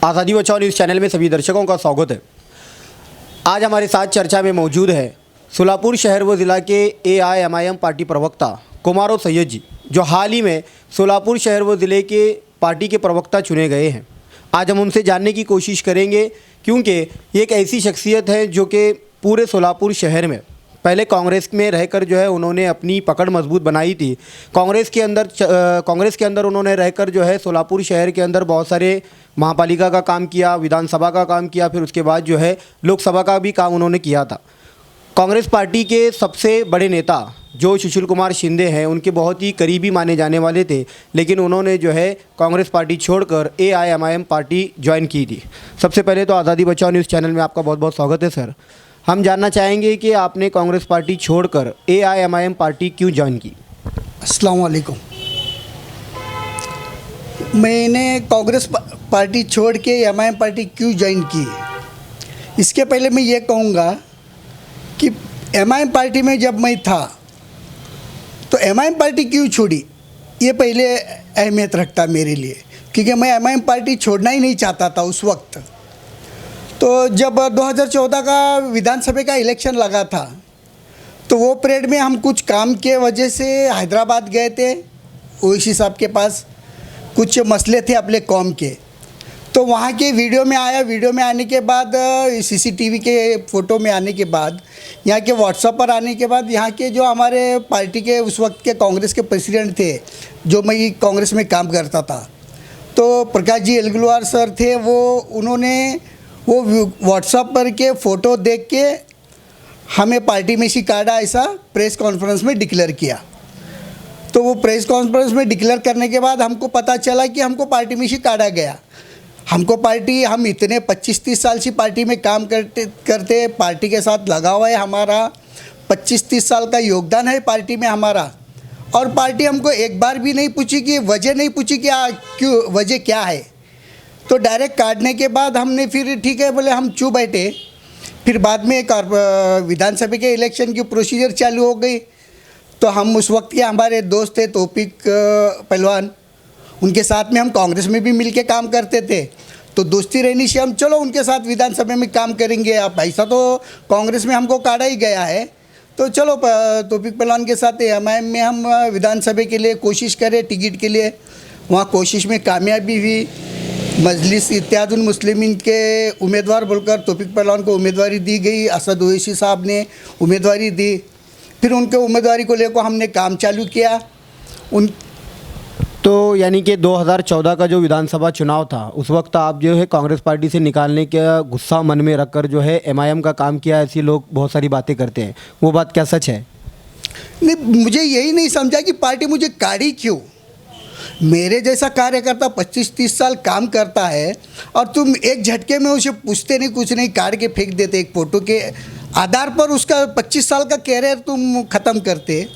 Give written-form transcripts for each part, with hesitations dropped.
आज़ादी बचाओ news channel में सभी दर्शकों का स्वागत है। आज हमारे साथ चर्चा में मौजूद है सोलापुर शहर व ज़िला के एआईएमआईएम पार्टी प्रवक्ता कुमारो सैयद जी, जो हाल ही में सोलापुर शहर व ज़िले के पार्टी के प्रवक्ता चुने गए हैं। आज हम उनसे जानने की कोशिश करेंगे, क्योंकि ये एक ऐसी शख्सियत है जो कि पूरे सोलापुर शहर में पहले कांग्रेस में रहकर जो है उन्होंने अपनी पकड़ मजबूत बनाई थी। कांग्रेस के अंदर उन्होंने रहकर जो है सोलापुर शहर के अंदर बहुत सारे महापालिका का काम किया, विधानसभा का काम किया, फिर उसके बाद जो है लोकसभा का भी काम उन्होंने किया था। कांग्रेस पार्टी के सबसे बड़े नेता जो सुशील कुमार शिंदे हैं, उनके बहुत ही करीबी माने जाने वाले थे, लेकिन उन्होंने जो है कांग्रेस पार्टी छोड़कर एआईएमआईएम पार्टी ज्वाइन की थी। सबसे पहले तो आज़ादी बचाओ न्यूज़ चैनल में आपका बहुत बहुत स्वागत है सर। हम जानना चाहेंगे कि आपने कांग्रेस पार्टी छोड़कर एआईएमआईएम पार्टी क्यों ज्वाइन की? अस्सलाम वालेकुम। मैंने कांग्रेस पार्टी छोड़ के एमआईएम पार्टी क्यों ज्वाइन की, इसके पहले मैं ये कहूँगा कि एमआईएम पार्टी में जब मैं था तो एमआईएम पार्टी क्यों छोड़ी, ये पहले अहमियत रखता मेरे लिए, क्योंकि मैं एमआईएम पार्टी छोड़ना ही नहीं चाहता था उस वक्त। तो जब 2014 का विधानसभा का इलेक्शन लगा था तो वो परेड में हम कुछ काम के वजह से हैदराबाद गए थे। ओवैसी साहब के पास कुछ मसले थे अपने कौम के, तो वहाँ के वीडियो में आया। वीडियो में आने के बाद, सीसीटीवी के फ़ोटो में आने के बाद, यहाँ के व्हाट्सएप पर आने के बाद, यहाँ के जो हमारे पार्टी के उस वक्त के कांग्रेस के प्रेसिडेंट थे, जो मैं कांग्रेस में काम करता था, तो प्रकाश जी एलगुलवार सर थे, उन्होंने वो व्हाट्सएप पर के फ़ोटो देख के हमें पार्टी में से काटा, ऐसा प्रेस कॉन्फ्रेंस में डिक्लेयर किया। तो वो प्रेस कॉन्फ्रेंस में डिक्लेयर करने के बाद हमको पता चला कि हमको पार्टी में से काटा गया। हम इतने 25-30 साल से पार्टी में काम करते पार्टी के साथ लगा हुआ है, हमारा 25-30 साल का योगदान है पार्टी में हमारा, और पार्टी हमको एक बार भी नहीं पूछी कि वजह नहीं पूछी कि क्यों, वजह क्या है। तो डायरेक्ट काटने के बाद हमने फिर ठीक है बोले, हम चुप बैठे। फिर बाद में विधानसभा के इलेक्शन की प्रोसीजर चालू हो गई, तो हम उस वक्त के हमारे दोस्त थे तौफीक पहलवान, उनके साथ में हम कांग्रेस में भी मिलके काम करते थे। तो दोस्ती रहनी से हम चलो उनके साथ विधानसभा में काम करेंगे। अब ऐसा तो कांग्रेस में हमको काटा ही गया है, तो चलो तौफीक पहलवान के साथ एमआईएम में हम विधानसभा के लिए कोशिश करें, टिकट के लिए। वहाँ कोशिश में कामयाबी हुई। मजलिस इत्तेहादुल मुस्लिमीन के उम्मीदवार बोलकर तौफीक पहलवान को उम्मीदवारी दी गई। असद ओवैसी साहब ने उम्मीदवारी दी। फिर उनके उम्मीदवारी को लेकर हमने काम चालू किया। तो यानी कि 2014 का जो विधानसभा चुनाव था, उस वक्त आप जो है कांग्रेस पार्टी से निकालने का गुस्सा मन में रखकर जो है एमआईएम का काम किया, ऐसी लोग बहुत सारी बातें करते हैं, वो बात क्या सच है? नहीं, मुझे यही नहीं समझा कि पार्टी मुझे काढ़ी क्यों। मेरे जैसा कार्यकर्ता 25-30 साल काम करता है और तुम एक झटके में उसे पूछते नहीं, कुछ नहीं, काट के फेंक देते। एक फ़ोटो के आधार पर उसका 25 साल का कैरियर तुम ख़त्म करते।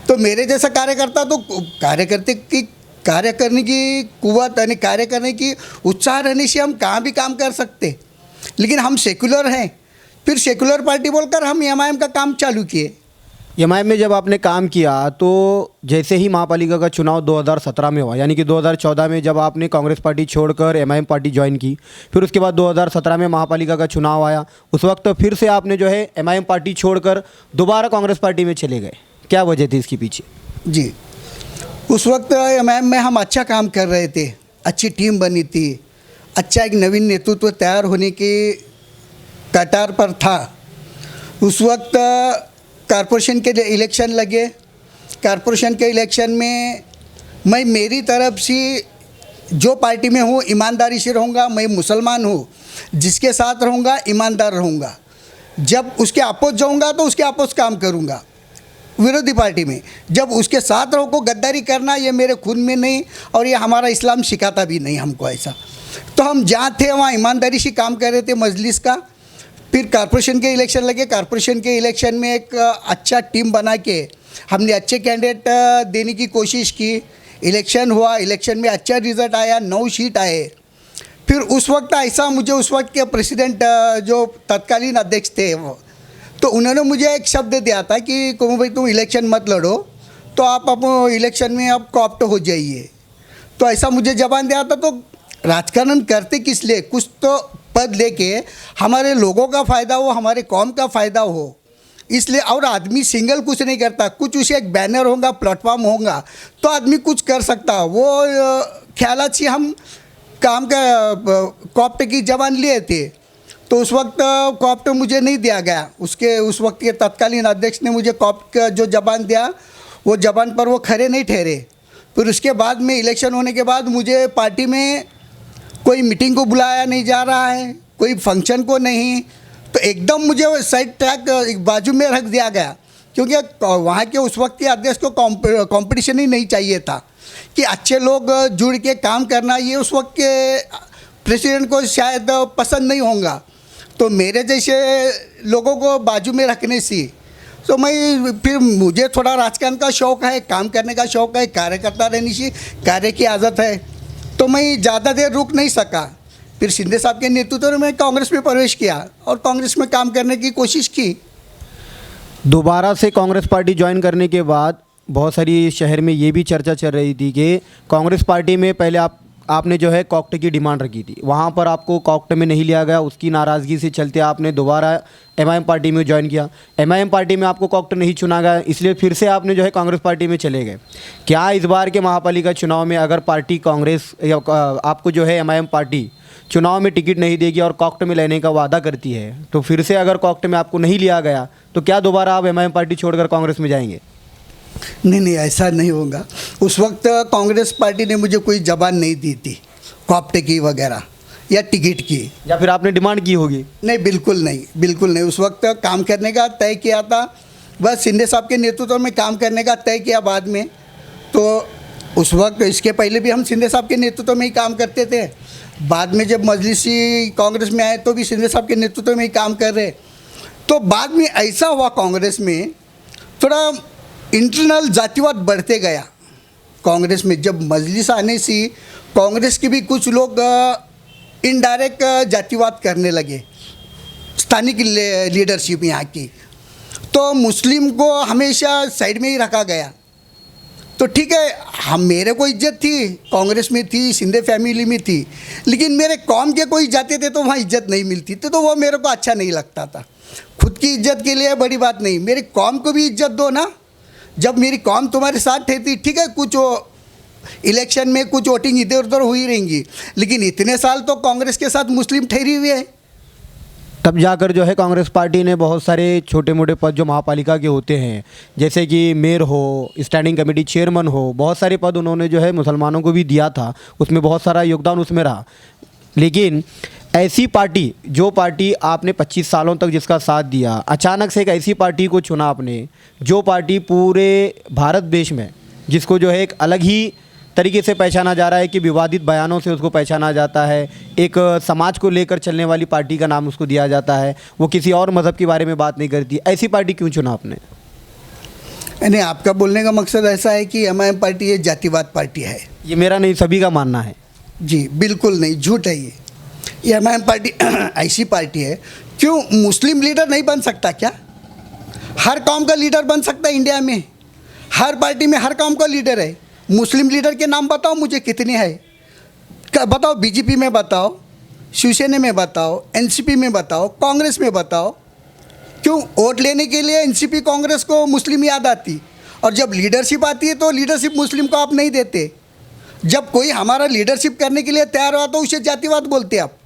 तो मेरे जैसा कार्यकर्ता तो कार्य करने की कुव्वत यानी कार्य करने की उत्साह रहने से हम कहाँ भी काम कर सकते, लेकिन हम सेकुलर हैं। फिर सेकुलर पार्टी बोलकर हम एमआईएम का काम चालू किए। एमआईएम में जब आपने काम किया तो जैसे ही महापालिका का चुनाव 2017 में हुआ, यानी कि 2014 में जब आपने कांग्रेस पार्टी छोड़कर एमआईएम पार्टी ज्वाइन की, फिर उसके बाद 2017 में महापालिका का चुनाव आया, उस वक्त फिर से आपने जो है एमआईएम पार्टी छोड़कर दोबारा कांग्रेस पार्टी में चले गए। क्या वजह थी इसके पीछे? जी, उस वक्त एमआईएम में हम अच्छा काम कर रहे थे, अच्छी टीम बनी थी, अच्छा एक नवीन नेतृत्व तैयार होने की कतार पर था। उस वक्त कारपोरेशन के इलेक्शन लगे। कारपोरेशन के इलेक्शन में मैं मेरी तरफ से जो पार्टी में हूँ ईमानदारी से रहूँगा। मैं मुसलमान हूँ, जिसके साथ रहूँगा ईमानदार रहूँगा। जब उसके अपोज जाऊँगा तो उसके अपोज काम करूँगा। विरोधी पार्टी में जब उसके साथ रहो को गद्दारी करना, ये मेरे खून में नहीं, और ये हमारा इस्लाम सिखाता भी नहीं हमको ऐसा। तो हम जहाँ थे वहाँ ईमानदारी से काम कर रहे थे मजलिस का। फिर कारपोरेशन के इलेक्शन लगे। कारपोरेशन के इलेक्शन में एक अच्छा टीम बना के हमने अच्छे कैंडिडेट देने की कोशिश की। इलेक्शन हुआ, इलेक्शन में अच्छा रिज़ल्ट आया, 9 सीट आए। फिर उस वक्त ऐसा, मुझे उस वक्त के प्रेसिडेंट जो तत्कालीन अध्यक्ष थे तो उन्होंने मुझे एक शब्द दिया था कि कुमू भाई तुम इलेक्शन मत लड़ो, तो आप इलेक्शन में आप कॉप्ट हो जाइए। तो ऐसा मुझे जबान दिया था। तो राजकारण करते किस लिए, कुछ तो पद लेके हमारे लोगों का फ़ायदा हो, हमारे कौम का फ़ायदा हो, इसलिए। और आदमी सिंगल कुछ नहीं करता, कुछ उसे एक बैनर होगा, प्लेटफॉर्म होगा तो आदमी कुछ कर सकता। वो ख्यालात से हम काम का कॉप्ट की जबान लिए थे, तो उस वक्त कॉप्ट मुझे नहीं दिया गया। उस वक्त के तत्कालीन अध्यक्ष ने मुझे कॉप्ट का जो जबान दिया, वो जबान पर वो खरे नहीं ठहरे। फिर उसके बाद में इलेक्शन होने के बाद मुझे पार्टी में कोई मीटिंग को बुलाया नहीं जा रहा है, कोई फंक्शन को नहीं, तो एकदम मुझे साइड ट्रैक बाजू में रख दिया गया, क्योंकि वहाँ के उस वक्त के अध्यक्ष को कंपटीशन ही नहीं चाहिए था कि अच्छे लोग जुड़ के काम करना, ये उस वक्त के प्रेसिडेंट को शायद पसंद नहीं होगा। तो मेरे जैसे लोगों को बाजू में रखने से तो मैं फिर मुझे थोड़ा राजकारण का शौक़ है, काम करने का शौक़ है, कार्यकर्ता रहने से कार्य की आदत है, तो मैं ज़्यादा देर रुक नहीं सका। फिर शिंदे साहब के नेतृत्व में मैं कांग्रेस में प्रवेश किया और कांग्रेस में काम करने की कोशिश की। दोबारा से कांग्रेस पार्टी ज्वाइन करने के बाद बहुत सारी शहर में ये भी चर्चा चल रही थी कि कांग्रेस पार्टी में पहले आपने जो है कॉक्ट की डिमांड रखी थी, वहाँ पर आपको कॉक्ट में नहीं लिया गया, उसकी नाराज़गी से चलते आपने दोबारा एमआईएम पार्टी में ज्वाइन किया। एमआईएम पार्टी में आपको कॉक्ट नहीं चुना गया, इसलिए फिर से आपने जो है कांग्रेस पार्टी में चले गए। क्या इस बार के महापालिका चुनाव में अगर पार्टी कांग्रेस या आपको जो है एमआईएम पार्टी चुनाव में टिकट नहीं देगी और कॉक्ट में लेने का वादा करती है, तो फिर से अगर कॉक्ट में आपको नहीं लिया गया तो क्या दोबारा आप एमआईएम पार्टी छोड़कर कांग्रेस में जाएंगे? नहीं, ऐसा नहीं होगा। उस वक्त कांग्रेस पार्टी ने मुझे कोई जबान नहीं दी थी कॉप्ट की वगैरह या टिकट की। या फिर आपने डिमांड की होगी? नहीं, बिल्कुल नहीं। उस वक्त काम करने का तय किया था, बस शिंदे साहब के नेतृत्व में काम करने का तय किया बाद में। तो उस वक्त इसके पहले भी हम शिंदे साहब के नेतृत्व में ही काम करते थे, बाद में जब मजलिसी कांग्रेस में आए तो भी शिंदे साहब के नेतृत्व में ही काम कर रहे। तो बाद में ऐसा हुआ कांग्रेस में थोड़ा इंटरनल जातिवाद बढ़ते गया कांग्रेस में। जब मजलिस आने से कांग्रेस के भी कुछ लोग इनडायरेक्ट जातिवाद करने लगे, स्थानिक लीडरशिप यहाँ की, तो मुस्लिम को हमेशा साइड में ही रखा गया। तो ठीक है, मेरे को इज्जत थी, कांग्रेस में थी, शिंदे फैमिली में थी, लेकिन मेरे कौम के कोई जाते थे तो वहाँ इज्जत नहीं मिलती थी, तो वो मेरे को अच्छा नहीं लगता था। खुद की इज्जत के लिए बड़ी बात नहीं, मेरी कौम को भी इज्जत दो ना। जब मेरी कौम तुम्हारे साथ ठहरती, ठीक है, कुछ इलेक्शन में कुछ वोटिंग इधर उधर हुई रहेंगी, लेकिन इतने साल तो कांग्रेस के साथ मुस्लिम ठहरी हुई है। तब जाकर जो है कांग्रेस पार्टी ने बहुत सारे छोटे मोटे पद जो महापालिका के होते हैं, जैसे कि मेयर हो, स्टैंडिंग कमेटी चेयरमैन हो, बहुत सारे पद उन्होंने जो है मुसलमानों को भी दिया था, उसमें बहुत सारा योगदान उसमें रहा। लेकिन ऐसी पार्टी, जो पार्टी आपने 25 सालों तक जिसका साथ दिया, अचानक से एक ऐसी पार्टी को चुना आपने, जो पार्टी पूरे भारत देश में जिसको जो है एक अलग ही तरीके से पहचाना जा रहा है कि विवादित बयानों से उसको पहचाना जाता है, एक समाज को लेकर चलने वाली पार्टी का नाम उसको दिया जाता है, वो किसी और मज़हब के बारे में बात नहीं करती, ऐसी पार्टी क्यों चुना आपने? नहीं, आपका बोलने का मकसद ऐसा है कि एमआईएम पार्टी ये जातिवाद पार्टी है? ये मेरा नहीं, सभी का मानना है। जी बिल्कुल नहीं, झूठ है ये एमआईएम पार्टी ऐसी पार्टी है। क्यों मुस्लिम लीडर नहीं बन सकता क्या? हर कौम का लीडर बन सकता है इंडिया में, हर पार्टी में हर कौम का लीडर है। मुस्लिम लीडर के नाम बताओ मुझे, कितने हैं बताओ? बीजेपी में बताओ, शिवसेना में बताओ, एनसीपी में बताओ, कांग्रेस में बताओ। क्यों वोट लेने के लिए एनसीपी कांग्रेस को मुस्लिम याद आती, और जब लीडरशिप आती है तो लीडरशिप मुस्लिम को आप नहीं देते। जब कोई हमारा लीडरशिप करने के लिए तैयार हुआ तो उसे जातिवाद बोलते आप।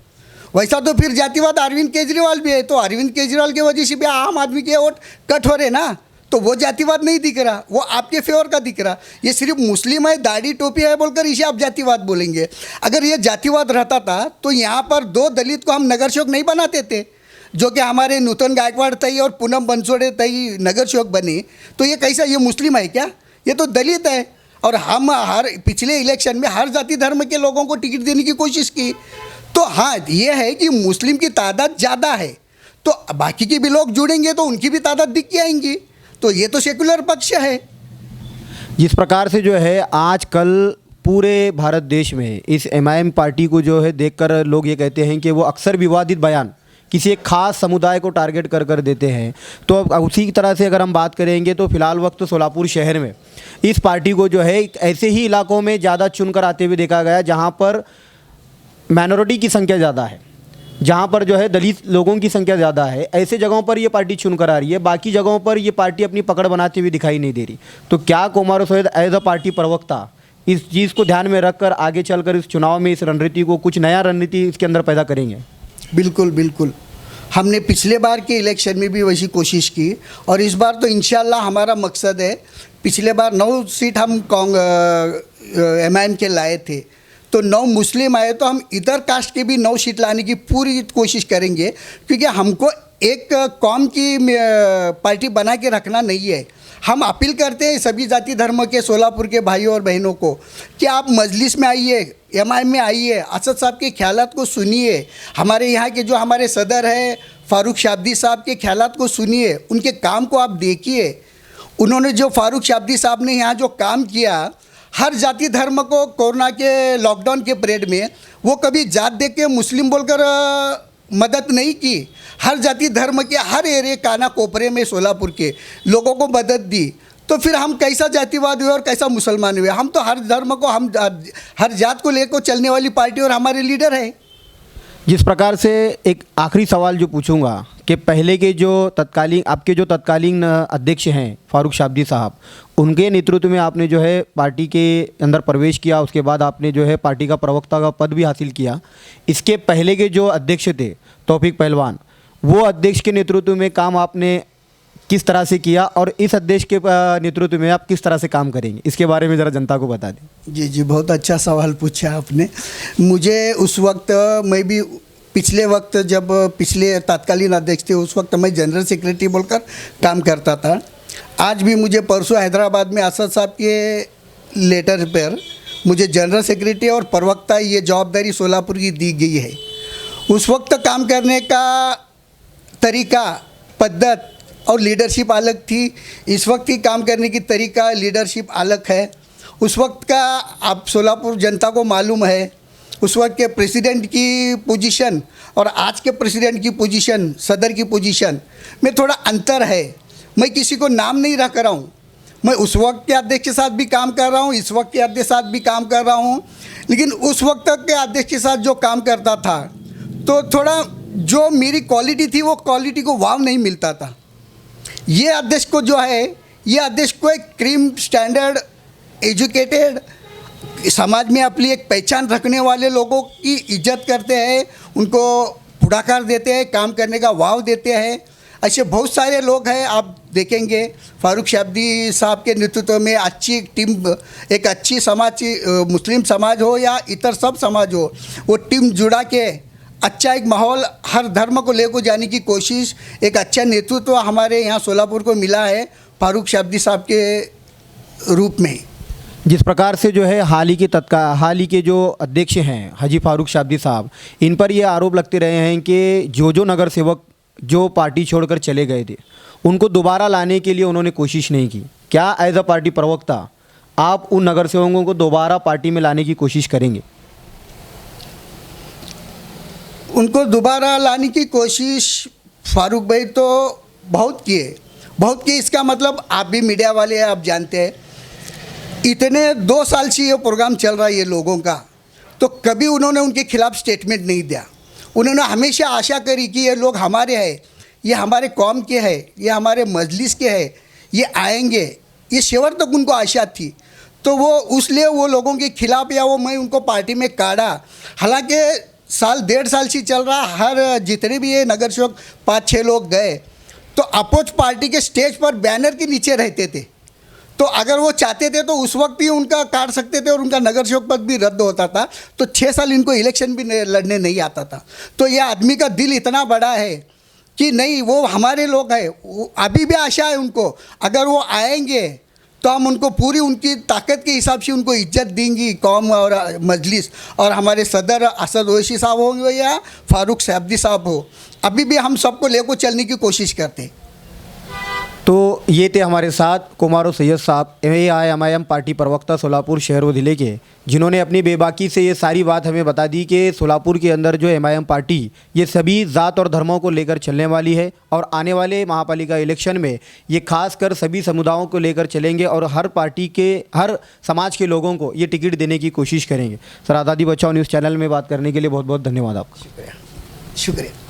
वैसा तो फिर जातिवाद अरविंद केजरीवाल भी है, तो अरविंद केजरीवाल की वजह से भी आम आदमी के वोट कट हो रहे ना, तो वो जातिवाद नहीं दिख रहा, वो आपके फेवर का दिख रहा। ये सिर्फ मुस्लिम है, दाढ़ी टोपी है बोलकर इसे आप जातिवाद बोलेंगे। अगर ये जातिवाद रहता था तो यहाँ पर 2 दलित को हम नगर सेवक नहीं बनाते थे, जो कि हमारे नूतन गायकवाड़ तई और पूनम बंसोड़े तई नगर सेवक बने। तो ये कैसा, ये मुस्लिम है क्या? ये तो दलित है। और हम हर पिछले इलेक्शन में हर जाति धर्म के लोगों को टिकट देने की कोशिश की। तो हाँ, ये है कि मुस्लिम की तादाद ज़्यादा है, तो बाकी के भी लोग जुड़ेंगे तो उनकी भी तादाद दिख के आएंगी। तो ये तो सेकुलर पक्ष है। जिस प्रकार से जो है आजकल पूरे भारत देश में इस एमआईएम पार्टी को जो है देखकर लोग ये कहते हैं कि वो अक्सर विवादित बयान किसी एक खास समुदाय को टारगेट कर देते हैं। तो उसी तरह से अगर हम बात करेंगे तो फिलहाल वक्त सोलापुर शहर में इस पार्टी को जो है ऐसे ही इलाकों में ज़्यादा चुनकर आते हुए देखा गया जहाँ पर माइनॉरिटी की संख्या ज़्यादा है, जहाँ पर जो है दलित लोगों की संख्या ज़्यादा है, ऐसे जगहों पर ये पार्टी चुनकर आ रही है, बाकी जगहों पर ये पार्टी अपनी पकड़ बनाती हुई दिखाई नहीं दे रही। तो क्या कुमारो सैयद एज अ पार्टी प्रवक्ता इस चीज़ को ध्यान में रखकर आगे चलकर इस चुनाव में इस रणनीति को कुछ नया रणनीति इसके अंदर पैदा करेंगे? बिल्कुल बिल्कुल, हमने पिछले बार के इलेक्शन में भी वैसी कोशिश की और इस बार तो इंशाल्लाह हमारा मकसद है। पिछले बार 9 सीट हम MIM के लाए थे, तो 9 मुस्लिम आए, तो हम इधर कास्ट के भी 9 सीट लाने की पूरी कोशिश करेंगे, क्योंकि हमको एक कौम की पार्टी बना के रखना नहीं है। हम अपील करते हैं सभी जाति धर्म के सोलापुर के भाइयों और बहनों को कि आप मजलिस में आइए, MIM में आइए, असद साहब के ख्यालात को सुनिए, हमारे यहाँ के जो हमारे सदर है फ़ारूक शाब्दी साहब के ख्यालात को सुनिए, उनके काम को आप देखिए। उन्होंने जो फ़ारूक शाब्दी साहब ने यहाँ जो काम किया, हर जाति धर्म को कोरोना के लॉकडाउन के पीरियड में वो कभी जात देख के मुस्लिम बोलकर मदद नहीं की, हर जाति धर्म के हर एरिया काना कोपरे में सोलापुर के लोगों को मदद दी। तो फिर हम कैसा जातिवाद हुए और कैसा मुसलमान हुए? हम तो हर धर्म को, हम हर जात को लेकर चलने वाली पार्टी और हमारे लीडर है। जिस प्रकार से एक आखिरी सवाल जो पूछूंगा कि पहले के जो तत्कालीन अध्यक्ष हैं फ़ारूक शाब्दी साहब, उनके नेतृत्व में आपने जो है पार्टी के अंदर प्रवेश किया, उसके बाद आपने जो है पार्टी का प्रवक्ता का पद भी हासिल किया। इसके पहले के जो अध्यक्ष थे तौफीक पहलवान, वो अध्यक्ष के नेतृत्व में काम आपने किस तरह से किया और इस अध्यक्ष के नेतृत्व में आप किस तरह से काम करेंगे, इसके बारे में ज़रा जनता को बता दें। जी, बहुत अच्छा सवाल पूछा आपने। मुझे उस वक्त, मैं भी पिछले वक्त जब पिछले तत्कालीन अध्यक्ष थे उस वक्त मैं जनरल सेक्रेटरी बोलकर काम करता था। आज भी मुझे परसों हैदराबाद में असद साहब के लेटर पर मुझे जनरल सेक्रेटरी और प्रवक्ता ये जवाबदारी सोलापुर की दी गई है। उस वक्त काम करने का तरीका, पद्धत और लीडरशिप अलग थी। इस वक्त की काम करने की तरीका, लीडरशिप अलग है। उस वक्त का आप सोलापुर जनता को मालूम है, उस वक्त के प्रेसिडेंट की पोजीशन और आज के प्रेसिडेंट की पोजीशन, सदर की पोजीशन में थोड़ा अंतर है। मैं किसी को नाम नहीं रख रहा हूँ, मैं उस वक्त के अध्यक्ष के साथ भी काम कर रहा हूँ, इस वक्त के अध्यक्ष के साथ भी काम कर रहा हूँ। लेकिन उस वक्त के अध्यक्ष के साथ जो काम करता था तो थोड़ा जो मेरी क्वालिटी थी वो क्वालिटी को वाव नहीं मिलता था। ये अध्यक्ष को जो है, ये अध्यक्ष को एक क्रीम स्टैंडर्ड एजुकेटेड समाज में अपनी एक पहचान रखने वाले लोगों की इज्जत करते हैं, उनको पुढाकार देते हैं, काम करने का वाव देते हैं। ऐसे बहुत सारे लोग हैं, आप देखेंगे फ़ारूक शाब्दी साहब के नेतृत्व में अच्छी टीम, एक अच्छी समाज, मुस्लिम समाज हो या इतर सब समाज हो, वो टीम जुड़ा के अच्छा एक माहौल हर धर्म को लेकर जाने की कोशिश, एक अच्छा नेतृत्व हमारे यहाँ सोलापुर को मिला है फ़ारूक शाब्दी साहब के रूप में। जिस प्रकार से जो है हाल ही के जो अध्यक्ष हैं हाजी फ़ारूक शाब्दी साहब, इन पर ये आरोप लगते रहे हैं कि जो नगर सेवक जो पार्टी छोड़कर चले गए थे उनको दोबारा लाने के लिए उन्होंने कोशिश नहीं की। क्या एज अ पार्टी प्रवक्ता आप उन नगर सेवकों को दोबारा पार्टी में लाने की कोशिश करेंगे? उनको दोबारा लाने की कोशिश फ़ारूक भाई तो बहुत किए। इसका मतलब आप भी मीडिया वाले हैं, आप जानते हैं, इतने 2 साल से ये प्रोग्राम चल रहा है ये लोगों का, तो कभी उन्होंने उनके खिलाफ स्टेटमेंट नहीं दिया। उन्होंने हमेशा आशा करी कि ये लोग हमारे हैं, ये हमारे कौम के हैं, ये हमारे मजलिस के हैं, ये आएंगे, ये शेवर तक उनको आशा थी। तो वो उसलिए वो लोगों के खिलाफ या वो मैं उनको पार्टी में काढ़ा। हालांकि साल 1.5 साल से चल रहा, हर जितने भी ये नगर सेवक 5-6 लोग गए तो अपोज पार्टी के स्टेज पर बैनर के नीचे रहते थे। तो अगर वो चाहते थे तो उस वक्त ही उनका काट सकते थे और उनका नगर सेवक पद भी रद्द होता था। तो 6 साल इनको इलेक्शन भी लड़ने नहीं आता था। तो यह आदमी का दिल इतना बड़ा है कि नहीं, वो हमारे लोग हैं, अभी भी आशा है उनको, अगर वो आएंगे तो हम उनको पूरी उनकी ताकत के हिसाब से उनको इज्जत देंगी कौम और मजलिस। और हमारे सदर असद ओवैसी साहब हो या फ़ारूक शाब्दी साहब हो, अभी भी हम सबको लेकर चलने की कोशिश करते हैं। तो ये थे हमारे साथ कुमारो सैयद साहब AIMIM पार्टी प्रवक्ता सोलापुर शहर व ज़िले के, जिन्होंने अपनी बेबाकी से ये सारी बात हमें बता दी कि सोलापुर के अंदर जो MIM पार्टी ये सभी ज़ात और धर्मों को लेकर चलने वाली है और आने वाले महापालिका इलेक्शन में ये खासकर सभी समुदायों को लेकर चलेंगे और हर पार्टी के हर समाज के लोगों को ये टिकट देने की कोशिश करेंगे। सर, आज़ादी बचाओ न्यूज़ चैनल में बात करने के लिए बहुत बहुत धन्यवाद आपका। शुक्रिया।